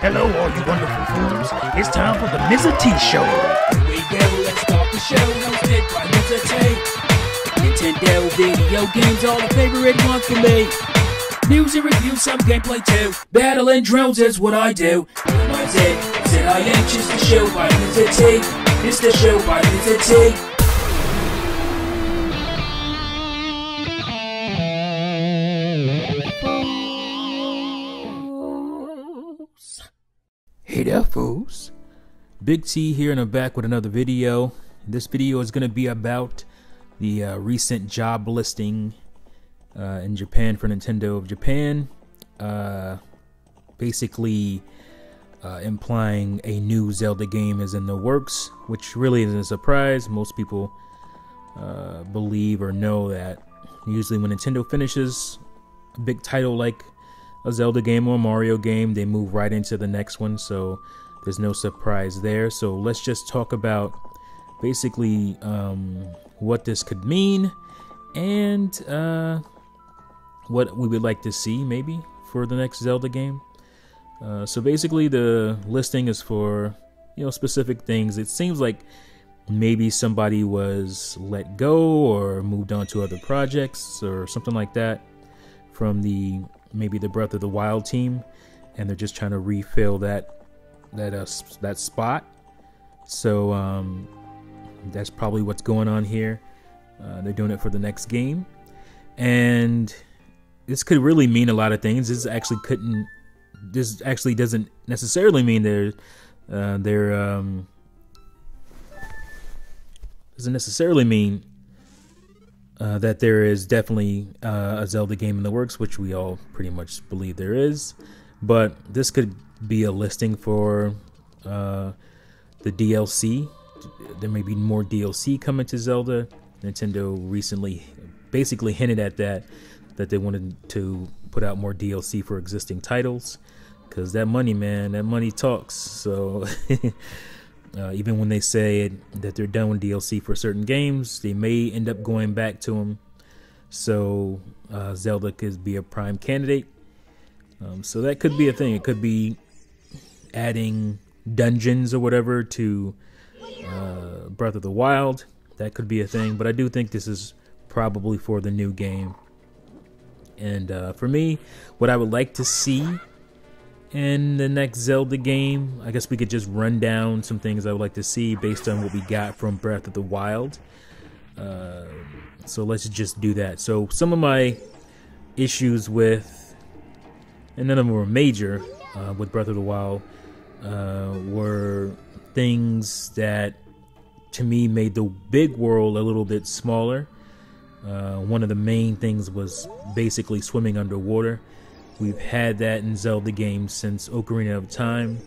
Hello, all you wonderful fools. It's time for the Mizzah Tee Show. Here we go, let's start the show. Hosted by Mizzah Tee. Nintendo video games, all the favorite ones for me. News and reviews, some gameplay too. Battling drones is what I do. That's it. Said I ain't just the show by Mizzah Tee. It's the show by Mizzah Tee. Hey there, fools. Big T here, and I'm back with another video. This video is going to be about the recent job listing in Japan for Nintendo of Japan. Basically implying a new Zelda game is in the works, which really isn't a surprise. Most people believe or know that usually when Nintendo finishes a big title like a Zelda game or a Mario game, they move right into the next one, so there's no surprise there. So let's just talk about basically what this could mean and what we would like to see maybe for the next Zelda game. So basically the listing is for, you know, specific things. It seems like maybe somebody was let go or moved on to other projects or something like that from maybe the Breath of the Wild team, and they're just trying to refill that spot. So that's probably what's going on here. They're doing it for the next game, and this could really mean a lot of things. This actually doesn't necessarily mean doesn't necessarily mean that there is definitely a Zelda game in the works, which we all pretty much believe there is. But this could be a listing for the DLC. There may be more DLC coming to Zelda. Nintendo recently basically hinted at that they wanted to put out more DLC for existing titles, because that money, man, that money talks. So even when they say that they're done with DLC for certain games, they may end up going back to them. So Zelda could be a prime candidate. So that could be a thing. It could be adding dungeons or whatever to Breath of the Wild. That could be a thing. But I do think this is probably for the new game. And for me, what I would like to see in the next Zelda game, I guess we could just run down some things I would like to see based on what we got from Breath of the Wild. So let's just do that. So some of my issues with, and none of them were major, with Breath of the Wild, were things that to me made the big world a little bit smaller. One of the main things was basically swimming underwater. We've had that in Zelda games since Ocarina of Time,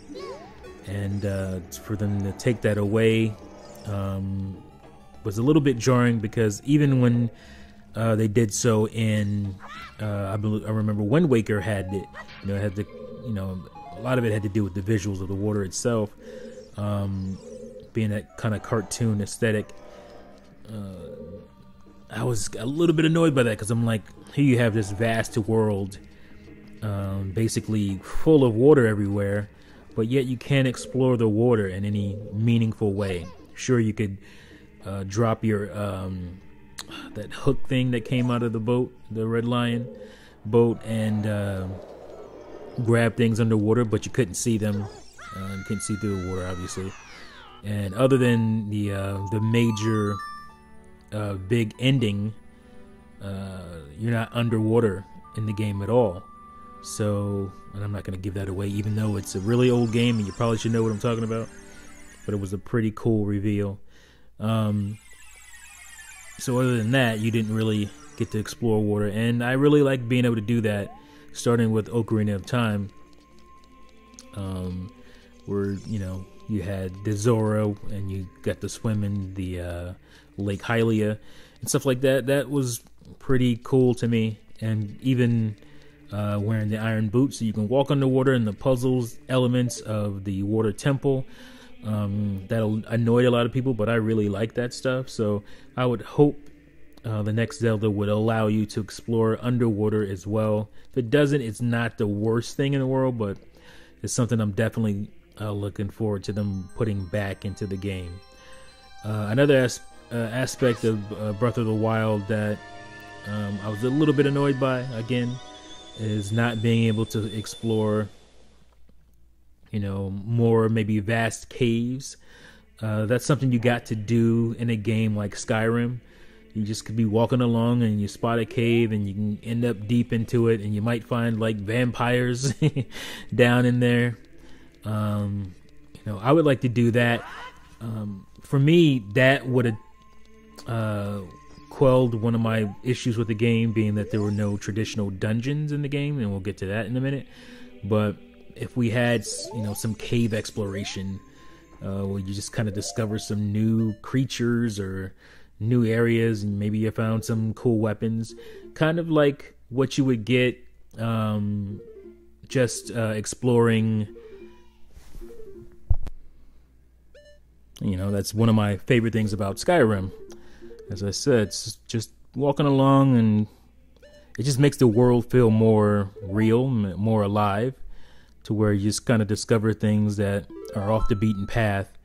and for them to take that away was a little bit jarring, because even when they did so in, I remember Wind Waker had it. It had the, a lot of it had to do with the visuals of the water itself, being that kind of cartoon aesthetic. I was a little bit annoyed by that, because I'm like, here you have this vast world, basically full of water everywhere, but yet you can't explore the water in any meaningful way. Sure, you could drop your that hook thing that came out of the boat, the Red Lion boat, and grab things underwater, but you couldn't see them. You couldn't see through the water, obviously. And other than the major big ending, you're not underwater in the game at all. So, and I'm not going to give that away, even though it's a really old game and you probably should know what I'm talking about, but it was a pretty cool reveal. So other than that, you didn't really get to explore water, and I really like being able to do that, starting with Ocarina of Time, where you had the Zora and you got to swim in the Lake Hylia and stuff like that. That was pretty cool to me. And even wearing the iron boots so you can walk underwater, and the puzzles elements of the water temple, that annoyed a lot of people, but I really like that stuff. So I would hope the next Zelda would allow you to explore underwater as well. If it doesn't, it's not the worst thing in the world, but is something I'm definitely looking forward to them putting back into the game. Another aspect of Breath of the Wild that I was a little bit annoyed by, again, is not being able to explore, more maybe vast caves. That's something you got to do in a game like Skyrim. You just could be walking along and you spot a cave and you can end up deep into it, and you might find like vampires down in there. I would like to do that. For me, that would have quelled one of my issues with the game, being that there were no traditional dungeons in the game, and we'll get to that in a minute. But if we had, some cave exploration, where you just kind of discover some new creatures or new areas, and maybe you found some cool weapons, kind of like what you would get just exploring. That's one of my favorite things about Skyrim. As I said, it's just walking along, and it just makes the world feel more real, more alive, to where you just kind of discover things that are off the beaten path,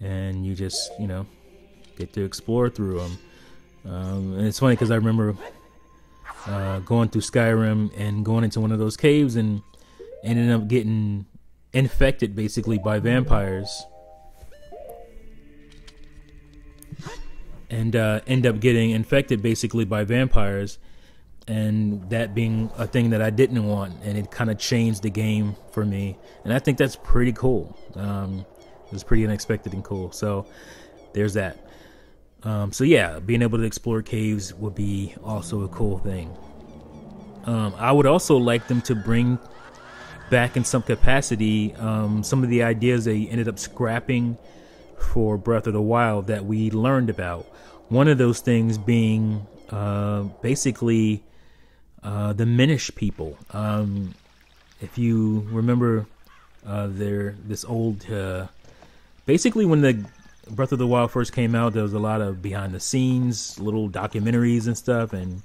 and you just, get to explore through them. And it's funny because I remember going through Skyrim and going into one of those caves and ended up getting infected basically by vampires. And end up getting infected basically by vampires, and that being a thing that I didn't want, and it kind of changed the game for me, and I think that's pretty cool. It was pretty unexpected and cool, so there's that. So yeah, being able to explore caves would be also a cool thing. I would also like them to bring back in some capacity some of the ideas they ended up scrapping for Breath of the Wild that we learned about. One of those things being basically the Minish people. If you remember, this old basically when the Breath of the Wild first came out, there was a lot of behind the scenes little documentaries and stuff, and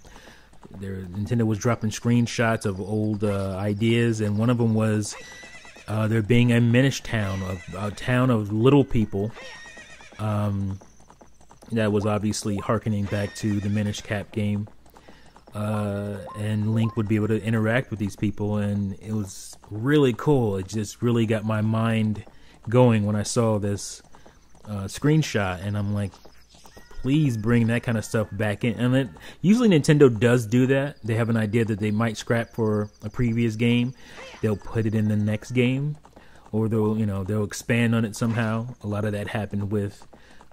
Nintendo was dropping screenshots of old ideas, and one of them was there being a Minish town, a town of little people. That was obviously hearkening back to the Minish Cap game. And Link would be able to interact with these people, and it was really cool. It just really got my mind going when I saw this screenshot, and I'm like, please bring that kind of stuff back in. And usually Nintendo does do that. They have an idea that they might scrap for a previous game, they'll put it in the next game, or they'll expand on it somehow. A lot of that happened with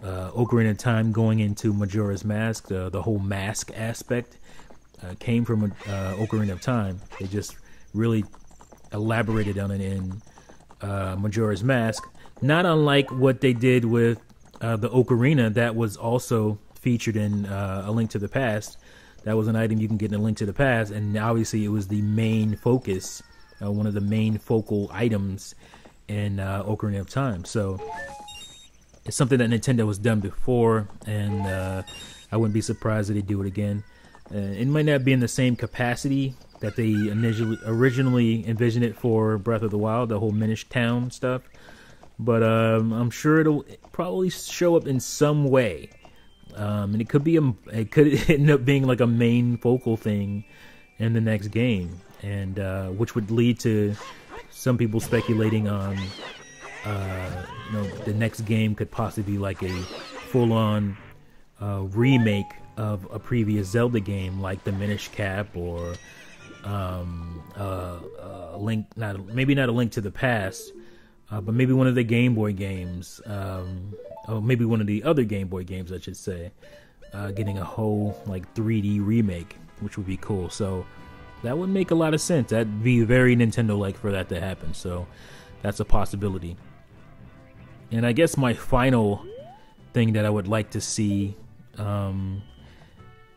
Ocarina of Time going into Majora's Mask. The whole mask aspect came from Ocarina of Time. They just really elaborated on it in Majora's Mask, not unlike what they did with the Ocarina that was also featured in A Link to the Past. That was an item you can get in A Link to the Past, and obviously it was the main focus, one of the main focal items in Ocarina of Time. So it's something that Nintendo has done before, and I wouldn't be surprised if they do it again. It might not be in the same capacity that they originally envisioned it for Breath of the Wild, the whole Minish Town stuff, but I'm sure it'll probably show up in some way, and it could end up being like a main focal thing in the next game, and which would lead to some people speculating on the next game could possibly be like a full-on remake of a previous Zelda game, like the Minish Cap, or maybe not A Link to the Past, but maybe one of the Game Boy games, or maybe one of the other Game Boy games, I should say, getting a whole like 3D remake, which would be cool. So that would make a lot of sense. That'd be very Nintendo-like for that to happen. So that's a possibility. And I guess my final thing that I would like to see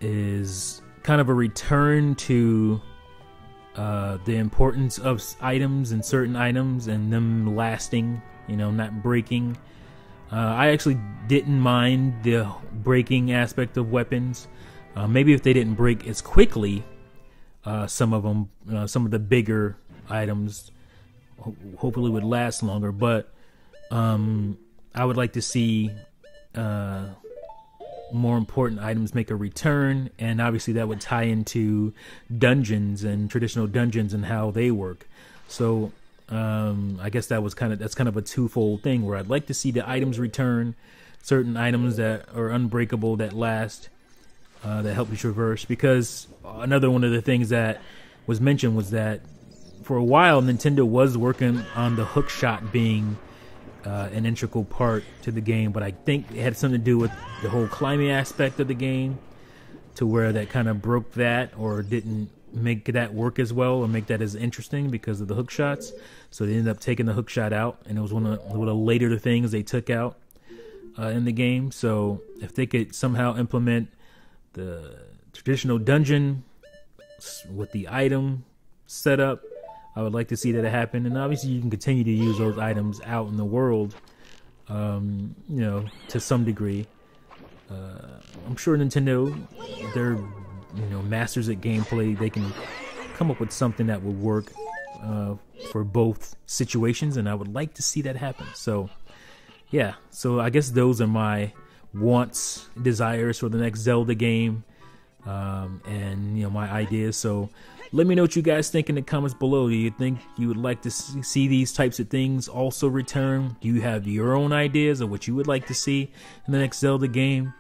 is kind of a return to the importance of items and certain items and them lasting, not breaking. I actually didn't mind the breaking aspect of weapons. Maybe if they didn't break as quickly, some of them, some of the bigger items, hopefully would last longer. But I would like to see more important items make a return, and obviously that would tie into dungeons and traditional dungeons and how they work. So I guess that's kind of a twofold thing, where I'd like to see the items return, certain items that are unbreakable, that last, that help you traverse. Because another one of the things that was mentioned was that for a while Nintendo was working on the hook shot being an integral part to the game, but I think it had something to do with the whole climbing aspect of the game, to where that kind of broke that, or didn't make that work as well, or make that as interesting because of the hook shots. So they ended up taking the hook shot out, and it was one of the later things they took out in the game. So if they could somehow implement the traditional dungeon with the item setup, I would like to see that happen. And obviously you can continue to use those items out in the world, to some degree. I'm sure Nintendo, they're masters at gameplay. They can come up with something that would work for both situations, and I would like to see that happen. So yeah, so I guess those are my wants, desires for the next Zelda game, and my ideas. So let me know what you guys think in the comments below. Do you think you would like to see these types of things also return? Do you have your own ideas of what you would like to see in the next Zelda game?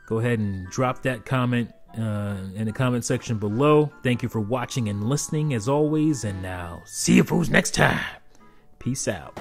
Go ahead and drop that comment in the comment section below. Thank you for watching and listening as always, and now see you fools next time. Peace out.